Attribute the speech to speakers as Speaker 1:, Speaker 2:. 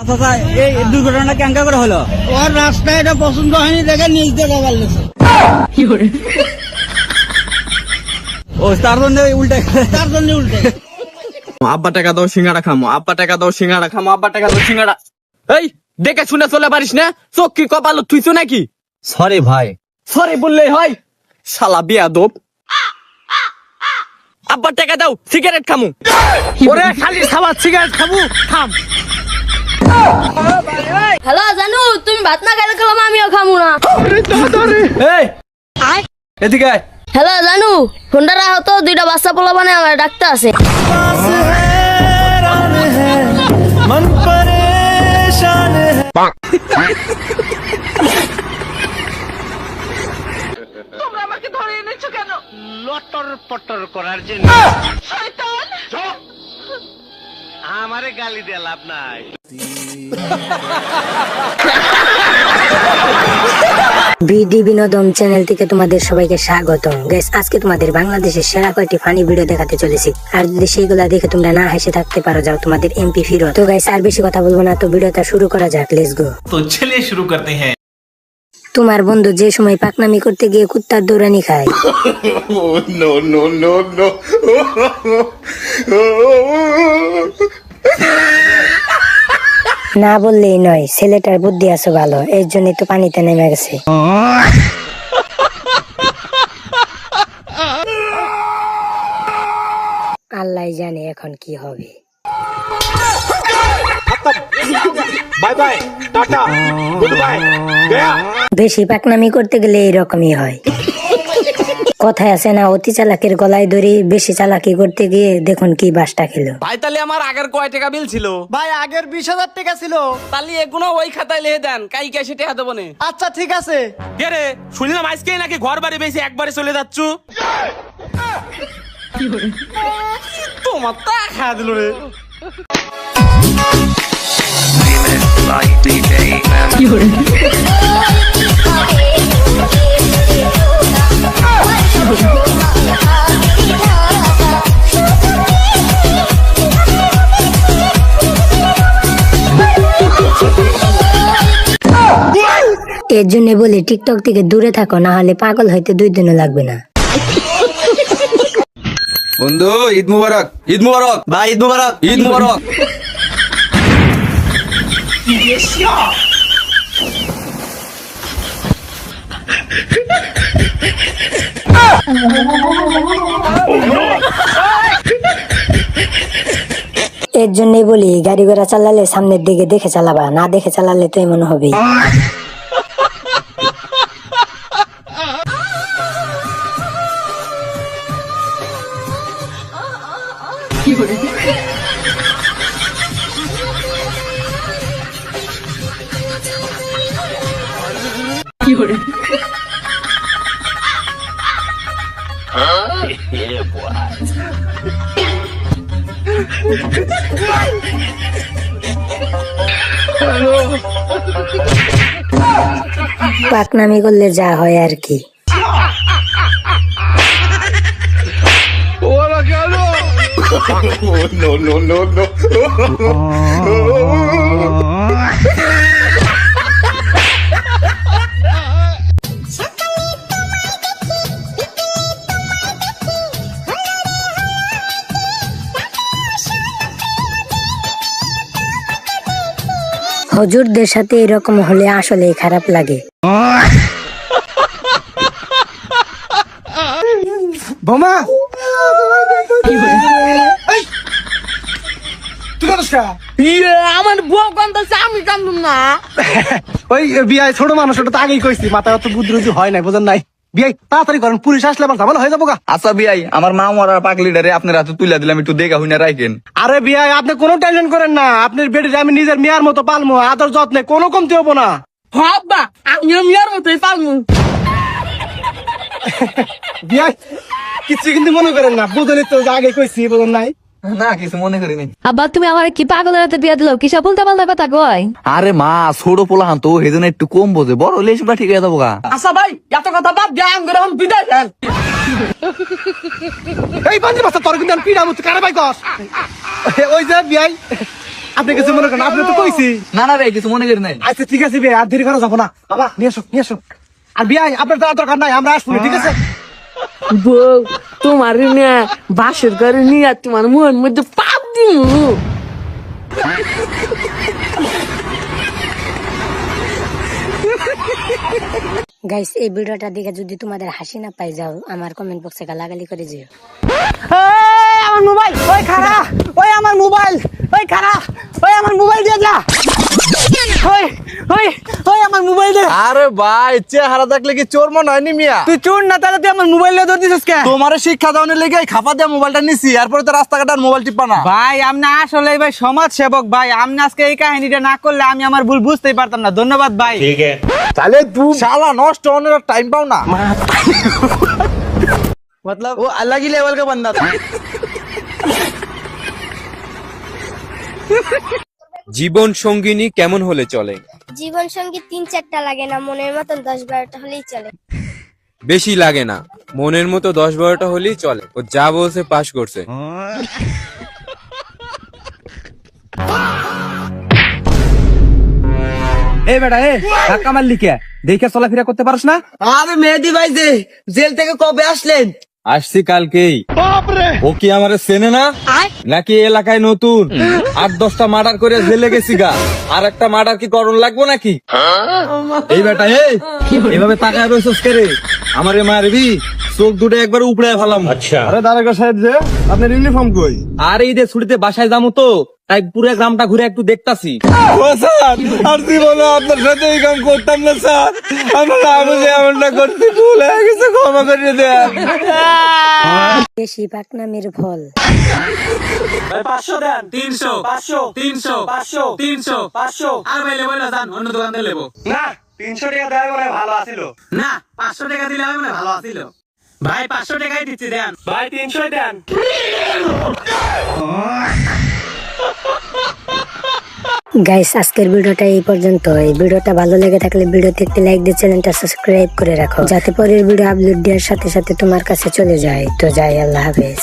Speaker 1: আচ্ছা এই দুর্ঘটনা কেঙ্কা করে হলো?
Speaker 2: ওর রাস্তায় এটা পছন্দ হয়নি দেখে নিজ দিয়ে মোবাইল নিয়েছে।
Speaker 1: ও তার জন্য উল্টে
Speaker 3: আব্বা টাকা দাও সিঙ্গাড়া খামো, আব্বা টাকা দাও সিঙ্গাড়া খামো, আব্বা টাকা দাও সিঙ্গাড়া। এই দেখে শুনে চলে পারিস না? চোখ কি কপাল থুইছো নাকি?
Speaker 1: সরি ভাই।
Speaker 3: সরি বললেই হয়? শালা বিয়াদব। আব্বা টাকা দাও সিগারেট খামু। ওরে খালি খাবার সিগারেট খামু থাম।
Speaker 4: হ্যালো জানু, তুমি ভাত না খাইলে খেলাম আমিও খামু না।
Speaker 3: এই এদিকে আয়।
Speaker 4: হ্যালো জানু, ফোনটা রাখো তো, দুইটা বাচ্চা পোলা বানে আমার ডাকতে আছে।
Speaker 5: তোমরা আমাকে ধরে এনেছো কেন? লটর পটর করার জন্য। শয়তান! আমারে গালি দিয়ে লাভ নাই।
Speaker 6: বিডি বিনোদন চ্যানেল থেকে তোমাদের সবাইকে স্বাগতম। গাইস, আজকে তোমাদের বাংলাদেশের সেরা কয়েকটি ফানি ভিডিও দেখাতে চলেছি। আর যদি সেইগুলা দেখে তোমরা না হেসে থাকতে পারো, যাও তোমাদের এমপি ফিরত। তো গাইস, আর বেশি কথা বলবো না, তো ভিডিওটা শুরু করা যাক। Let's go.
Speaker 5: তো চলিए शुरू करते हैं।
Speaker 6: তোমার বন্ধু যে সময় পাকনামি করতে গিয়ে কুত্তার দৌড়ানি খায়।
Speaker 7: no, no, no, no.
Speaker 6: না বললেই নয়, ছেলেটার বুদ্ধি আছে ভালো, এর জন্যই তো পানিতে নেমে গেছে। আল্লাহ জানে এখন কি হবে।
Speaker 7: Bye bye, Tata, goodbye, gaya.
Speaker 6: বেশি পাকনামি করতে গেলে এইরকমই হয়। কথায় আছে না, অতি চালাকের গলায় দড়ি। বেশি চালাকি করতে গিয়ে দেখুন কি বাসটা খেলো।
Speaker 3: ভাই তাহলে আমার আগের কয় টাকা বিল ছিল?
Speaker 2: ভাই আগের 20,000 টাকা ছিল।
Speaker 3: তাহলে এগুলো ওই খাতায় লিখে দেন, কাই ক্যাশে টাকা দেবো নে।
Speaker 2: আচ্ছা ঠিক আছে।
Speaker 3: কে রে, শুনলাম আজকেই নাকি ঘর বাড়ি বেশি একবারে চলে যাচ্ছু। তোমার তা খাওয়া দিল রে।
Speaker 6: এর জন্য বলি টিকটক থেকে দূরে থাকো, না হলে পাগল হইতে 2 দিনও লাগবে না।
Speaker 3: বন্ধু ঈদ মুবারক, ঈদ মুবারক ভাই, ঈদ মুবারক, ঈদ মুবারক।
Speaker 6: এর জন্যই বলি গাড়ি ঘোড়া চালালে সামনের দিকে দেখে চালাবা, না দেখে চালালে তো এমন হবে। পাকনামি করলে যা হয় আর কি।
Speaker 7: No, no, no, no.
Speaker 6: হুজুরদের সাথে এরকম হলে আসলেই খারাপ লাগে।
Speaker 2: বোমা
Speaker 4: আমার বউ কান্দছে, আমি কান্দুম না।
Speaker 2: ওই বিয়াই ছোট মানুষ, ওটা তো আগেই কইছি, মাথায় অত বুদ্ধি হয় নাই, বোঝেন নাই। বিয়াই তাড়াতাড়ি করেন, পুলিশ আসলে আবার ঝামেলা হয়ে যাবো গা।
Speaker 3: আচ্ছা বিয়াই, আমার মা মরার পাগলিটারে আপনার হাতে তুলে দিলাম, একটু দেখা হইনা রাখেন।
Speaker 2: আরে বিয়াই আপনি কোনো টেনশন করেন না, আপনার বেটির আমি নিজের মেয়ার মতো পালমু, আদর যত্নে কোনো কমতি হবো না।
Speaker 4: হব্বা, আমিও মিয়ার মতোই পালমু।
Speaker 2: বিয়াই কিছু কিন্তু মনে করেন না, বুঝলেন তো আগে কইছি, বোঝেন নাই।
Speaker 3: না কিছু মনে করিনি।
Speaker 8: আব্বা তুমি আমার কি পাগলের হাতে বিয়া দিল? কিসব উল্টা পাল্টা কথা কয়?
Speaker 3: আরে মা ছোট পোলাহান তো, সেজন্য একটু কম বোঝে, বড় হলে এসবটা ঠিক হয়ে যাবো গা।
Speaker 4: আচ্ছা ভাই, এত কথা বাদ দিয়ে আম করে বিদায় দেন।
Speaker 2: এই বান্দি বাচ্চা তোর কিন্তু পিড়া মুখ কারে ভাই কস। ওই যে বিয়াই আপনি কিছু মনে করেন, আপনি তো কইছি।
Speaker 3: না না রে কিছু মনে করি নাই।
Speaker 2: আচ্ছা ঠিক আছে বিয়ে, আর দেরি করা যাবো না। বাবা নিয়ে আসো, নিয়ে আসো। আর বিয়াই আপনার তো আর দরকার নাই, আমরা আসবো, ঠিক আছে?
Speaker 9: বউ তোমার না বাসের ঘরে নিয়ে তোমার মন মধ্যে পাপ দিমু।
Speaker 6: গাইস এই ভিডিওটা দেখে যদি তোমাদের হাসি না পাই যাও, আমার কমেন্ট বক্সে গালাগালি করে যেও।
Speaker 2: আমার মোবাইল, ওই খারা, ওই আমার মোবাইল, ওই খারা, ওই আমার মোবাইল দিয়ে যা। ওই ওই ওই আমার মোবাইল দে।
Speaker 3: আরে ভাই চেহারা দেখলে কি চোর মনে হয়নি মিয়া?
Speaker 2: তুই চোর না, তাহলে তুই আমার মোবাইল দিয়ে ধরে দিছিস কে?
Speaker 3: তোমার শিক্ষা দাওনের লেগে খাপা দিয়ে মোবাইলটা নিছি, এরপরে তো রাস্তাঘাট আর মোবাইল টিপা না।
Speaker 1: ভাই আপনি আসলে ভাই সমাজ সেবক ভাই, আপনি আজকে এই কাহিনীটা না করলে আমি আমার ভুল বুঝতেই পারতাম না। ধন্যবাদ ভাই।
Speaker 7: ठीक है
Speaker 3: তাহলে তুই শালা নষ্ট হওয়ার টাইম পাও না।
Speaker 1: मतलब वो अलग ही लेवल का बंदा था।
Speaker 10: জীবন সঙ্গিনী কেমন হলে চলে?
Speaker 4: জীবন সঙ্গী 3-4টা লাগে না, মনের মতন 10-12টা হলেই চলে।
Speaker 10: বেশি লাগে না, মনের মতো 10-12টা হলেই চলে। ও যা বলছে পাস করছে।
Speaker 1: এই বেটা এ ধাক্কা মারলি কে? দেখে চলাফেরা করতে পারছ না?
Speaker 3: আরে মেহেদি ভাই যে জেল থেকে কবে আসলেন?
Speaker 10: আসছি কালকেই। ও কি আমারে চেনে না নাকি এলাকায় নতুন? 8-10টা মার্ডার করে জেলে গেছি গা, আর একটা মার্ডার কি করণ লাগবো নাকি? এই বেটা এই এভাবে তাকায় রয়েছিস কে রে? আমারে মারবি, চোখ দুটো একবার উপড়ে ফেলাম।
Speaker 7: अच्छा
Speaker 3: আরে দারোগা সাহেব যে আপনার ইউনিফর্ম কই?
Speaker 10: আর এই যে ছুটিতে বাসায় যাবো তো, তাই পুরো গ্রামটা ঘুরে একটু দেখতাছি।
Speaker 3: ও স্যার আর জীবনে আপনার সাথে এই কাম করতাম না স্যার, আমরা না বুঝে এমনটা করতে ভুল হয়ে গেছে, ক্ষমা করে দেন।
Speaker 6: বেশি পাকনামের ফল।
Speaker 1: 500 দেন। 300 500 300 500 300 500 আর ভাই লেবো না, জান অন্য দোকান থেকে লেবো
Speaker 2: না 300 টাকা দেওয়া মনে হয় ভালো আছিল।
Speaker 1: না। 500 টাকা দিলে আমি না ভালো আছিল ভাই। 500 টাকাই দিচ্ছি দেন
Speaker 2: ভাই 300 দেন।
Speaker 6: গাইস আজকের ভিডিওটা এই পর্যন্ত। এই ভিডিওটা ভালো লেগে থাকলে ভিডিওতে একটি লাইক দিয়ে চ্যানেলটা সাবস্ক্রাইব করে রাখো, যাতে পরের ভিডিও আপলোড দেওয়ার সাথে সাথে তোমার কাছে চলে যায়। তো যাই, আল্লাহ হাফেজ।